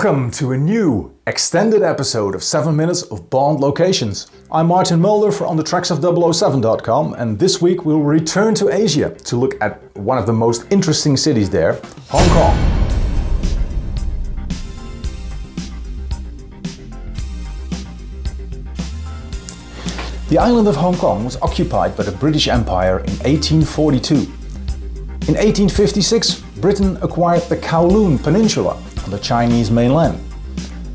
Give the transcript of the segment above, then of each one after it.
Welcome to a new extended episode of 7 Minutes of Bond Locations. I'm Martijn Mulder for onthetracksofw7.com, and this week we'll return to Asia to look at one of the most interesting cities there, Hong Kong. The island of Hong Kong was occupied by the British Empire in 1842. In 1856, Britain acquired the Kowloon Peninsula on the Chinese mainland.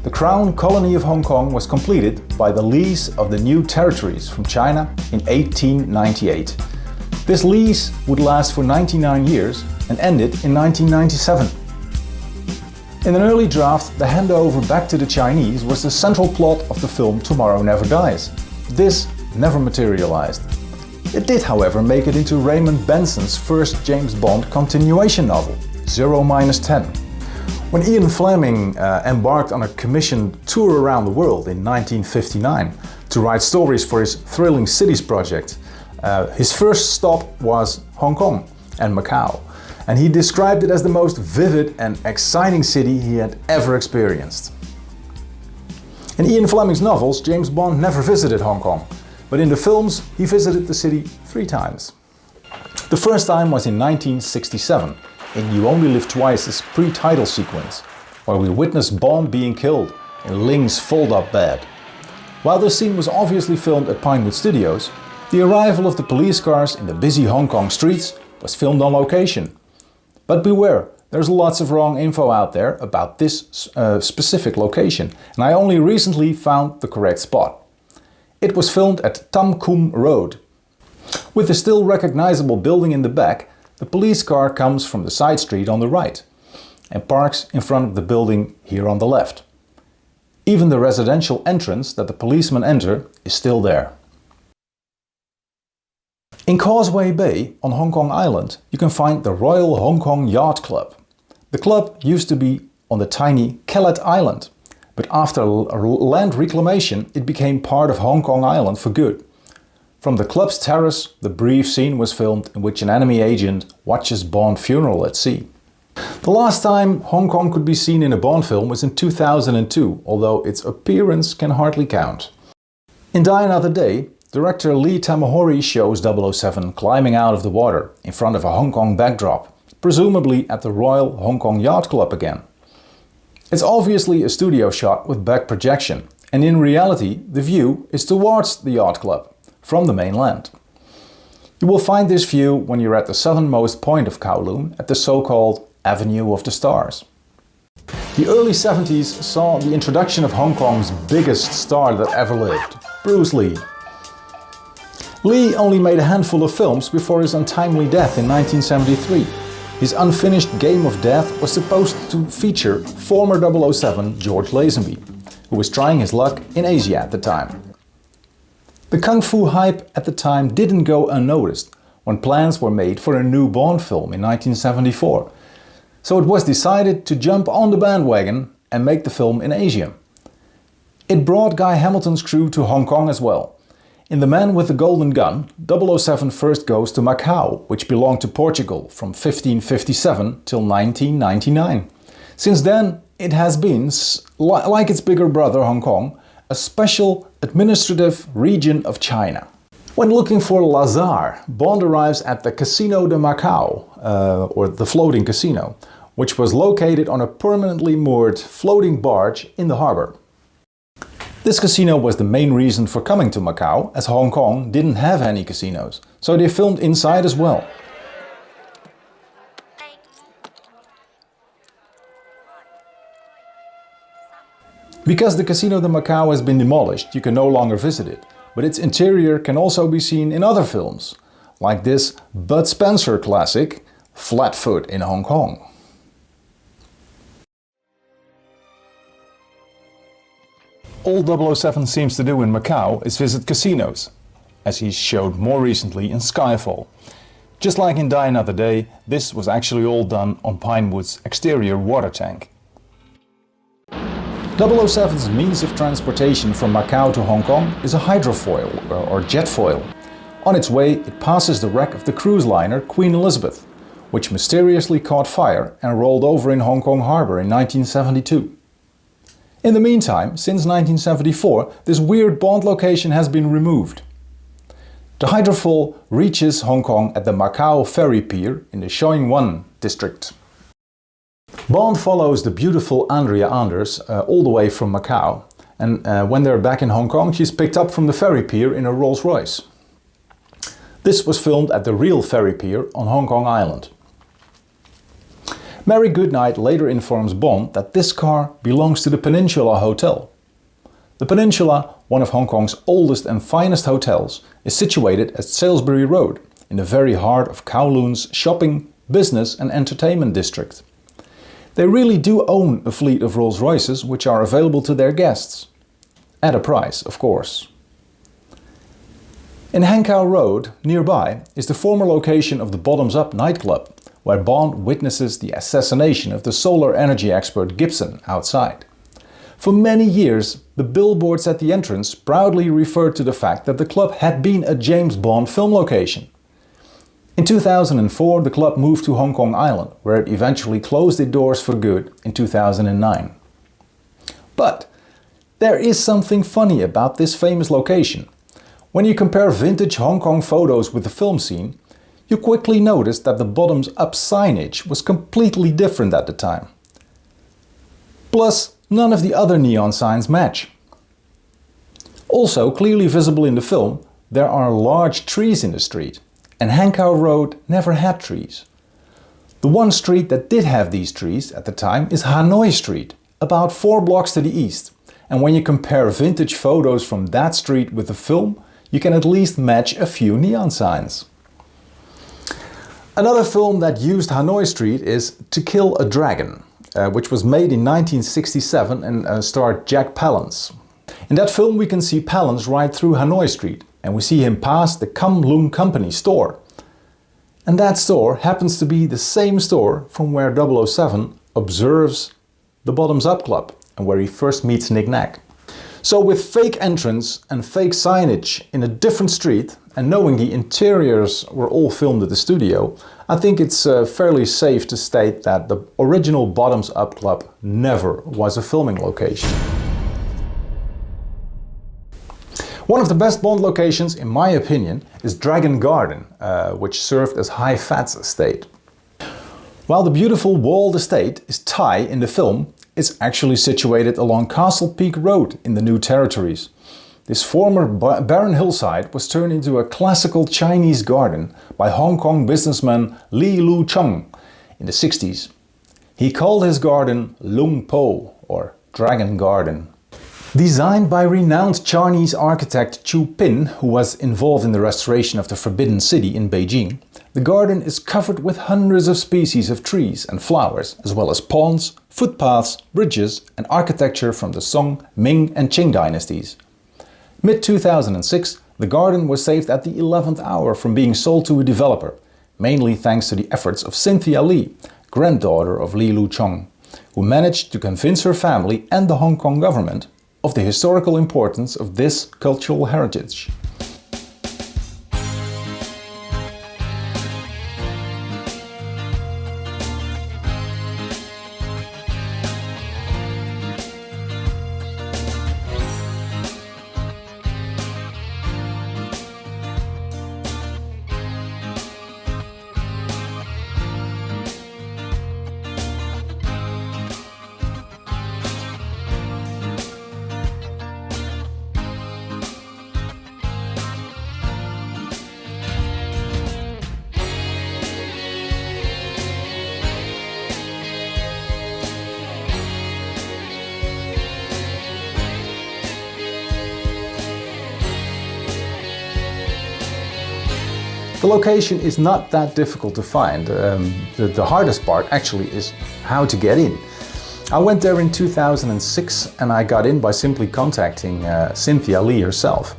The Crown Colony of Hong Kong was completed by the lease of the new territories from China in 1898. This lease would last for 99 years and ended in 1997. In an early draft, the handover back to the Chinese was the central plot of the film Tomorrow Never Dies. This never materialized. It did, however, make it into Raymond Benson's first James Bond continuation novel, 0-10. When Ian Fleming embarked on a commissioned tour around the world in 1959 to write stories for his Thrilling Cities project, his first stop was Hong Kong and Macau, and he described it as the most vivid and exciting city he had ever experienced. In Ian Fleming's novels, James Bond never visited Hong Kong, but in the films he visited the city 3 times. The first time was in 1967. In You Only Live Twice's pre-title sequence, where we witness Bond being killed in Ling's fold-up bed. While this scene was obviously filmed at Pinewood Studios, the arrival of the police cars in the busy Hong Kong streets was filmed on location. But beware, there's lots of wrong info out there about this specific location, and I only recently found the correct spot. It was filmed at Tam Kum Road. With the still recognizable building in the back, the police car comes from the side street on the right and parks in front of the building here on the left. Even the residential entrance that the policemen enter is still there. In Causeway Bay on Hong Kong Island you can find the Royal Hong Kong Yacht Club. The club used to be on the tiny Kellet Island, but after land reclamation it became part of Hong Kong Island for good. From the club's terrace, the brief scene was filmed in which an enemy agent watches Bond's funeral at sea. The last time Hong Kong could be seen in a Bond film was in 2002, although its appearance can hardly count. In Die Another Day, director Lee Tamahori shows 007 climbing out of the water in front of a Hong Kong backdrop, presumably at the Royal Hong Kong Yacht Club again. It's obviously a studio shot with back projection, and in reality the view is towards the yacht club from the mainland. You will find this view when you're at the southernmost point of Kowloon at the so-called Avenue of the Stars. The early 70s saw the introduction of Hong Kong's biggest star that ever lived, Bruce Lee. Lee only made a handful of films before his untimely death in 1973. His unfinished Game of Death was supposed to feature former 007 George Lazenby, who was trying his luck in Asia at the time. The kung fu hype at the time didn't go unnoticed when plans were made for a new Bond film in 1974. So it was decided to jump on the bandwagon and make the film in Asia. It brought Guy Hamilton's crew to Hong Kong as well. In The Man with the Golden Gun, 007 first goes to Macau, which belonged to Portugal from 1557 till 1999. Since then, it has been, like its bigger brother Hong Kong, a special administrative region of China. When looking for Lazar, Bond arrives at the Casino de Macau, or the floating casino, which was located on a permanently moored floating barge in the harbor. This casino was the main reason for coming to Macau, as Hong Kong didn't have any casinos, so they filmed inside as well. Because the Casino de Macau has been demolished, you can no longer visit it, but its interior can also be seen in other films, like this Bud Spencer classic, Flatfoot in Hong Kong. All 007 seems to do in Macau is visit casinos, as he showed more recently in Skyfall. Just like in Die Another Day, this was actually all done on Pinewood's exterior water tank. 007's means of transportation from Macau to Hong Kong is a hydrofoil or jet foil. On its way, it passes the wreck of the cruise liner Queen Elizabeth, which mysteriously caught fire and rolled over in Hong Kong harbour in 1972. In the meantime, since 1974, this weird Bond location has been removed. The hydrofall reaches Hong Kong at the Macau ferry pier in the Sheung Wan district. Bond follows the beautiful Andrea Anders all the way from Macau, and when they're back in Hong Kong, she's picked up from the ferry pier in a Rolls Royce. This was filmed at the real ferry pier on Hong Kong Island. Mary Goodnight later informs Bond that this car belongs to the Peninsula Hotel. The Peninsula, one of Hong Kong's oldest and finest hotels, is situated at Salisbury Road, in the very heart of Kowloon's shopping, business and entertainment district. They really do own a fleet of Rolls Royces which are available to their guests. At a price, of course. In Hankow Road, nearby, is the former location of the Bottoms Up nightclub, where Bond witnesses the assassination of the solar energy expert Gibson outside. For many years, the billboards at the entrance proudly referred to the fact that the club had been a James Bond film location. In 2004, the club moved to Hong Kong Island, where it eventually closed its doors for good in 2009. But there is something funny about this famous location. When you compare vintage Hong Kong photos with the film scene, you quickly notice that the Bottoms Up signage was completely different at the time. Plus, none of the other neon signs match. Also, clearly visible in the film, there are large trees in the street, and Hankow Road never had trees. The one street that did have these trees at the time is Hanoi Street, about 4 blocks to the east, and when you compare vintage photos from that street with the film, you can at least match a few neon signs. Another film that used Hanoi Street is To Kill a Dragon, which was made in 1967 and starred Jack Palance. In that film we can see Palance ride through Hanoi Street and we see him pass the Kowloon Company store. And that store happens to be the same store from where 007 observes the Bottoms Up Club and where he first meets Nick Nack. So with fake entrance and fake signage in a different street and knowing the interiors were all filmed at the studio, I think it's fairly safe to state that the original Bottoms Up Club never was a filming location. One of the best Bond locations, in my opinion, is Dragon Garden, which served as Hai Fat's estate. While the beautiful walled estate is Thai in the film, it's actually situated along Castle Peak Road in the New Territories. This former barren hillside was turned into a classical Chinese garden by Hong Kong businessman Li Lu Chong in the 60s. He called his garden Lung Po, or Dragon Garden. Designed by renowned Chinese architect Chu Pin, who was involved in the restoration of the Forbidden City in Beijing, the garden is covered with hundreds of species of trees and flowers, as well as ponds, footpaths, bridges and architecture from the Song, Ming and Qing dynasties. Mid-2006, the garden was saved at the 11th hour from being sold to a developer, mainly thanks to the efforts of Cynthia Lee, granddaughter of Li Lu Chong, who managed to convince her family and the Hong Kong government of the historical importance of this cultural heritage. The location is not that difficult to find. The hardest part actually is how to get in. I went there in 2006 and I got in by simply contacting Cynthia Lee herself.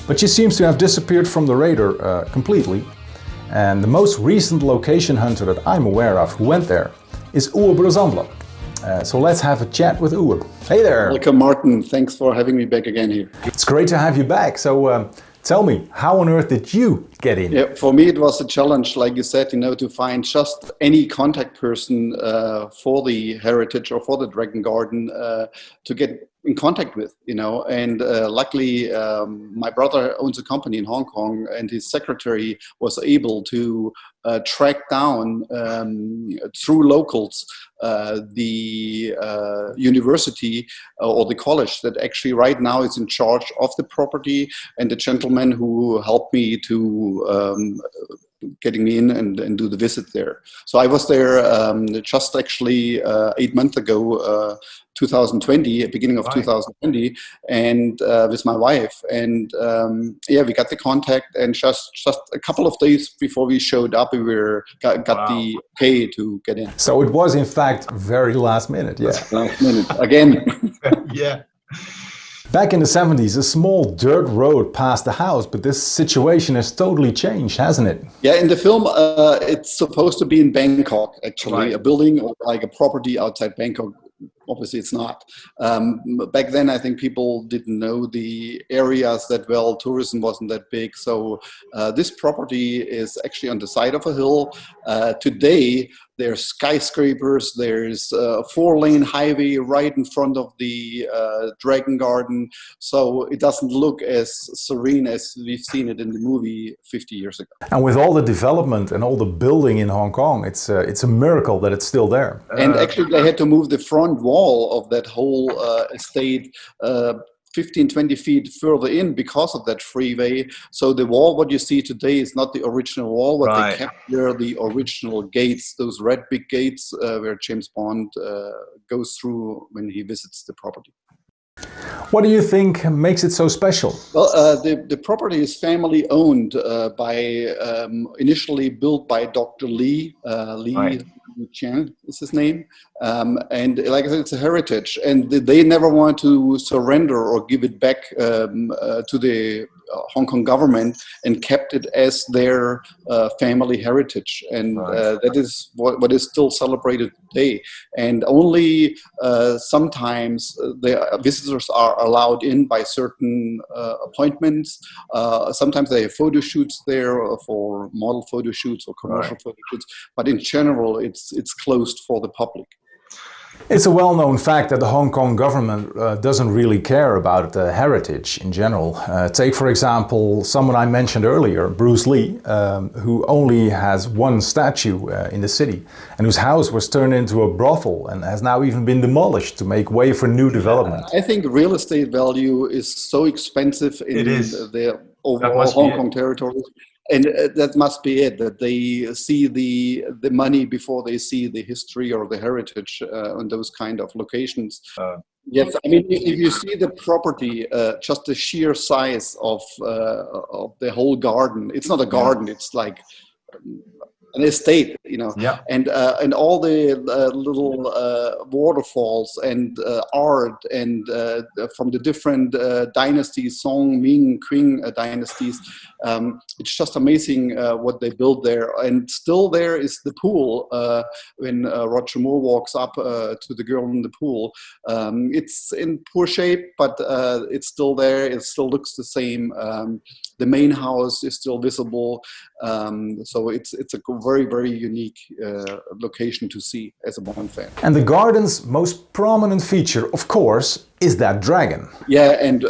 But she seems to have disappeared from the radar completely. And the most recent location hunter that I'm aware of who went there is Uwe Brosamle. So let's have a chat with Uwe. Hey there! Welcome, Martin. Thanks for having me back again here. It's great to have you back. So Tell me, how on earth did you get in? Yeah, for me, it was a challenge, like you said, to find just any contact person for the heritage or for the Dragon Garden to get in contact with, And luckily, my brother owns a company in Hong Kong, and his secretary was able to track down through locals the university or the college that actually right now is in charge of the property, and the gentleman who helped me to getting me in and do the visit there. So I was there just actually 8 months ago, 2020, beginning of 2020, and with my wife. And we got the contact, and just a couple of days before we showed up, we got the pay to get in. So it was in fact very last minute, yeah. Last minute, again. Yeah. Back in the 70s, a small dirt road passed the house, but this situation has totally changed, hasn't it? Yeah, in the film, it's supposed to be in Bangkok, actually, a building or like a property outside Bangkok. Obviously, it's not. Back then, I think people didn't know the areas that well. Tourism wasn't that big. So this property is actually on the side of a hill. Today, there's skyscrapers. There's a 4-lane highway right in front of the Dragon Garden. So it doesn't look as serene as we've seen it in the movie 50 years ago. And with all the development and all the building in Hong Kong, it's a miracle that it's still there. And actually, they had to move the front wall of that whole estate 15, 20 feet further in because of that freeway. So the wall, what you see today, is not the original wall. What they kept were the original gates, those red big gates where James Bond goes through when he visits the property. What do you think makes it so special? Well, the property is family owned initially built by Dr. Lee. Chen is his name, and like I said, it's a heritage, and they never want to surrender or give it back to the Hong Kong government, and kept it as their family heritage, and that is what is still celebrated today. And only sometimes the visitors are allowed in by certain appointments. Sometimes they have photo shoots there for model photo shoots or commercial photo shoots, but in general, it's closed for the public. It's a well-known fact that the Hong Kong government doesn't really care about heritage in general. Take, for example, someone I mentioned earlier, Bruce Lee, who only has one statue in the city, and whose house was turned into a brothel and has now even been demolished to make way for new development. I think real estate value is so expensive in the overall Hong Kong territory. And that must be it, that they see the money before they see the history or the heritage on those kind of locations. Yes, I mean, if you see the property, just the sheer size of the whole garden, it's not a garden, it's like an estate, and all the little waterfalls and art and from the different dynasties, Song, Ming, Qing dynasties. It's just amazing what they built there. And still there is the pool when Roger Moore walks up to the girl in the pool. It's in poor shape, but it's still there. It still looks the same. The main house is still visible. So it's a very, very unique location to see as a Bond fan. And the garden's most prominent feature, of course, is that dragon. Yeah, and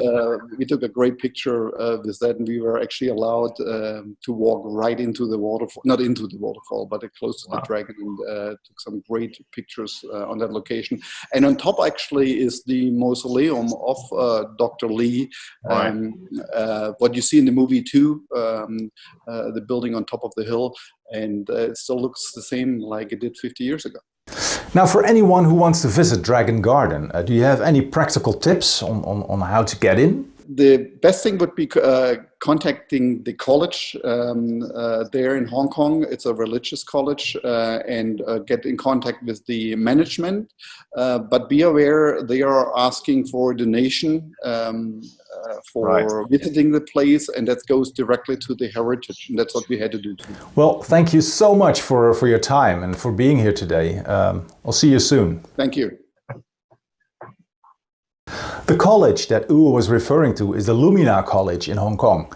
we took a great picture with that, and we were actually allowed to walk right into the waterfall, not into the waterfall, but close to the dragon, and took some great pictures on that location. And on top actually is the mausoleum of Dr. Lee. What you see in the movie too, the building on top of the hill, and it still looks the same like it did 50 years ago. Now, for anyone who wants to visit Dragon Garden, do you have any practical tips on how to get in? The best thing would be contacting the college there in Hong Kong. It's a religious college, and get in contact with the management. But be aware, they are asking for a donation for visiting the place, and that goes directly to the heritage, and that's what we had to do too. Well, thank you so much for your time and for being here today. I'll see you soon. Thank you. The college that Uwe was referring to is the Luminar College in Hong Kong.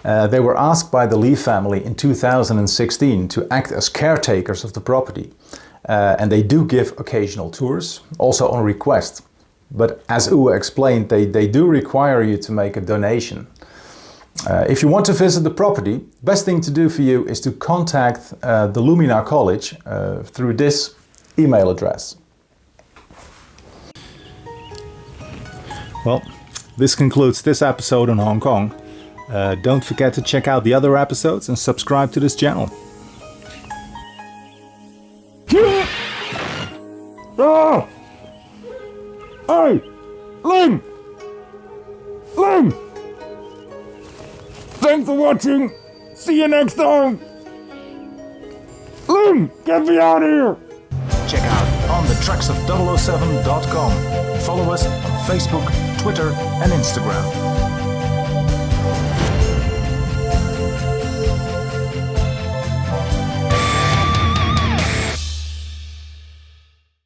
They were asked by the Lee family in 2016 to act as caretakers of the property. And they do give occasional tours, also on request. But as Uwe explained, they do require you to make a donation. If you want to visit the property, best thing to do for you is to contact the Luminar College through this email address. Well, this concludes this episode on Hong Kong. Don't forget to check out the other episodes and subscribe to this channel. Ah! Hey! Ling! Ling! Thanks for watching! See you next time! Ling! Get me out of here! Check out onthetracksof007.com. Follow us on Facebook, Twitter and Instagram.